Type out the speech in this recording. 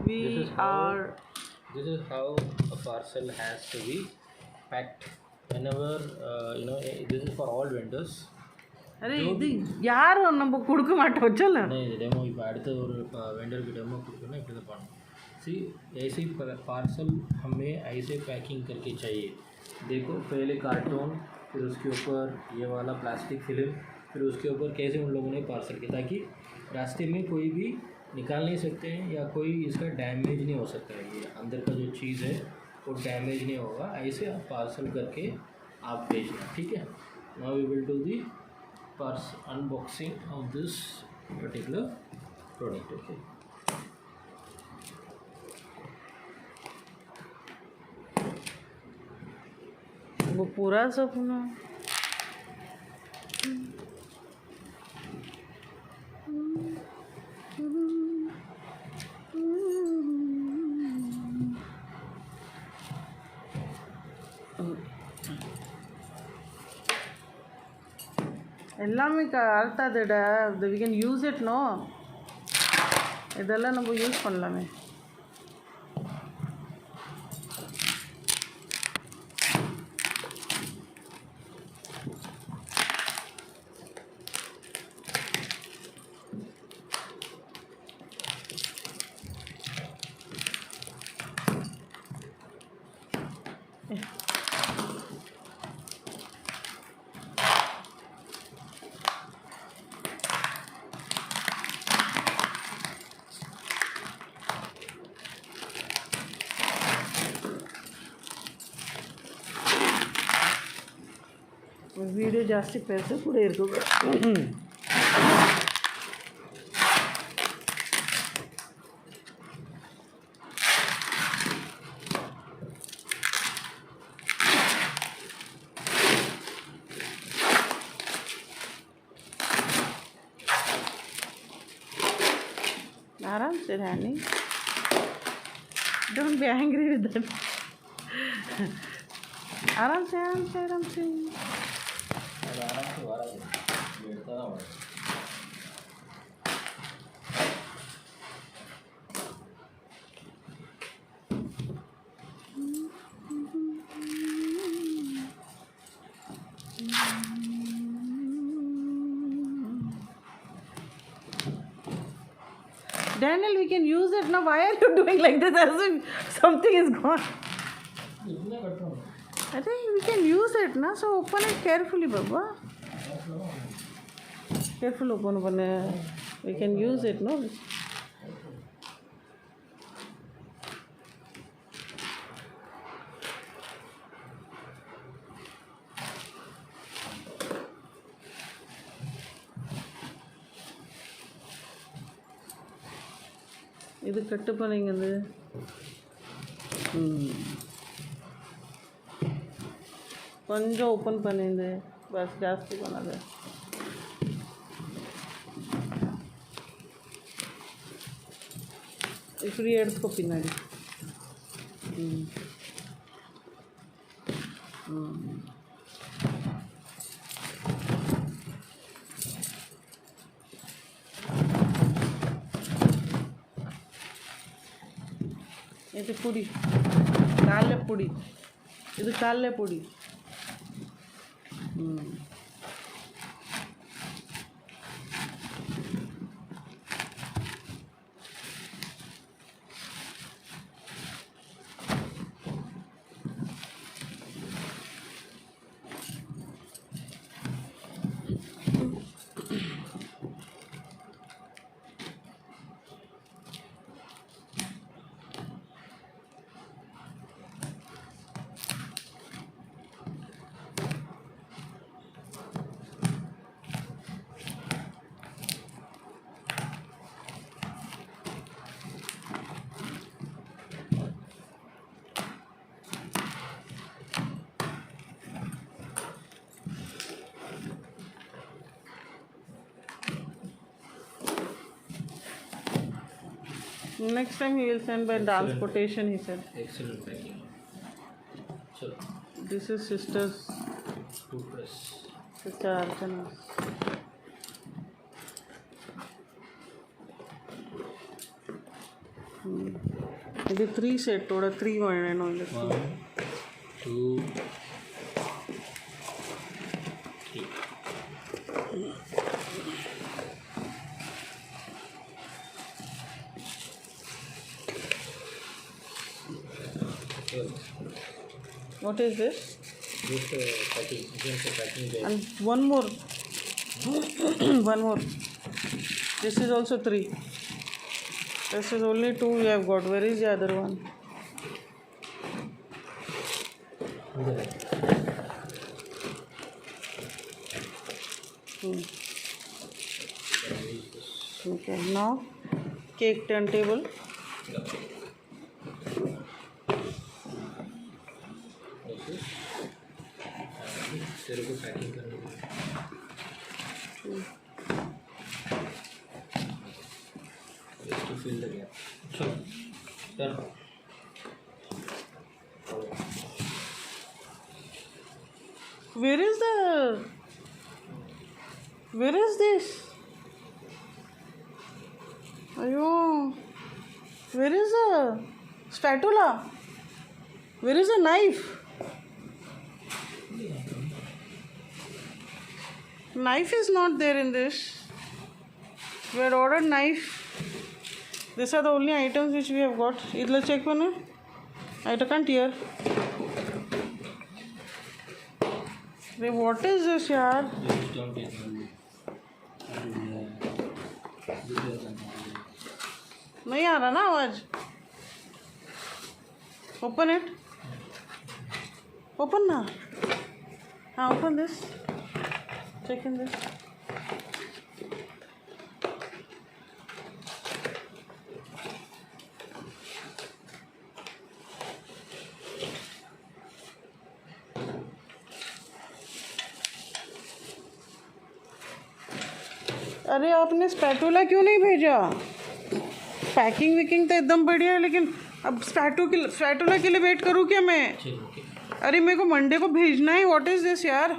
we are. This is how a parcel has to be packed. Whenever this is for all vendors. अरे இது யாரும் நம்ம கொடுக்க माटों चल नहीं डेमो இப்போ அடுத்த ஒரு वेंडर की डेमो கொடுக்கணும் இப்படி தான் பண்ணணும் सी ऐसे पार्सल हमें ऐसे पैकिंग करके चाहिए देखो पहले कार्टून फिर उसके ऊपर ये वाला प्लास्टिक फिल्म फिर उसके ऊपर कैसे उन लोगों ने पार्सल किया ताकि रास्ते में कोई भी निकाल नहीं सकते हैं या कोई इसका डैमेज नहीं हो सकता है ये अंदर का जो चीज़ है वो डैमेज नहीं होगा ऐसे आप पार्सल करके आप भेजना ठीक है now we will do the unboxing of this particular product okay वो पूरा सपना எல்லாமே அர்த்தாதுடா we can use it no இதெல்லாம் நம்ம யூஸ் பண்ணலாமே वीडियो जास्ती पैसे पूरे आराम से Rani don't be angry with that आराम से Daniel, we can use it now. Why are you doing like this as if something is gone? I think we can use it now. So open it carefully, Baba. Careful open it. We can use it, no? இது cut பண்ணிங்கது கொஞ்சம் open பண்ணிந்து bus ಜಾಸ್ತಿ பண்ணாத இப்படி எடுத்துக்கோ பின்னாடி இது பொடி கால்ல பொடி இது கால்ல பொடி Next time he will send by transportation, he said. Excellent packing. So, this is sister's toothbrush. Sister Archana's. ఇది 3 సెట్ కూడా 3 నేను 1 2 3 What is this? just packing bag. And one more. One more. This is also 3. This is only 2 you have got. Where is the other one? Okay, now cake turntable. तेरे को packing करनी है to fill the gap. Sure. Done. Where is this? Ayo, where is the spatula? Where is the knife? Knife is not there in this. We had ordered knife. These are the only items which we have got. Idla check one. I can't hear. What is this, yaar? नहीं आ रहा ना आवाज. Open it. Open ना. हाँ, open this. Check in this. अरे आपने spatula क्यों नहीं भेजा? पैकिंग विकिंग तो एकदम बढ़िया है, लेकिन अब स्पैटूला के लिए वेट करूँ क्या मैं? अरे मेरे को मंडे को भेजना है. व्हाट इज दिस यार?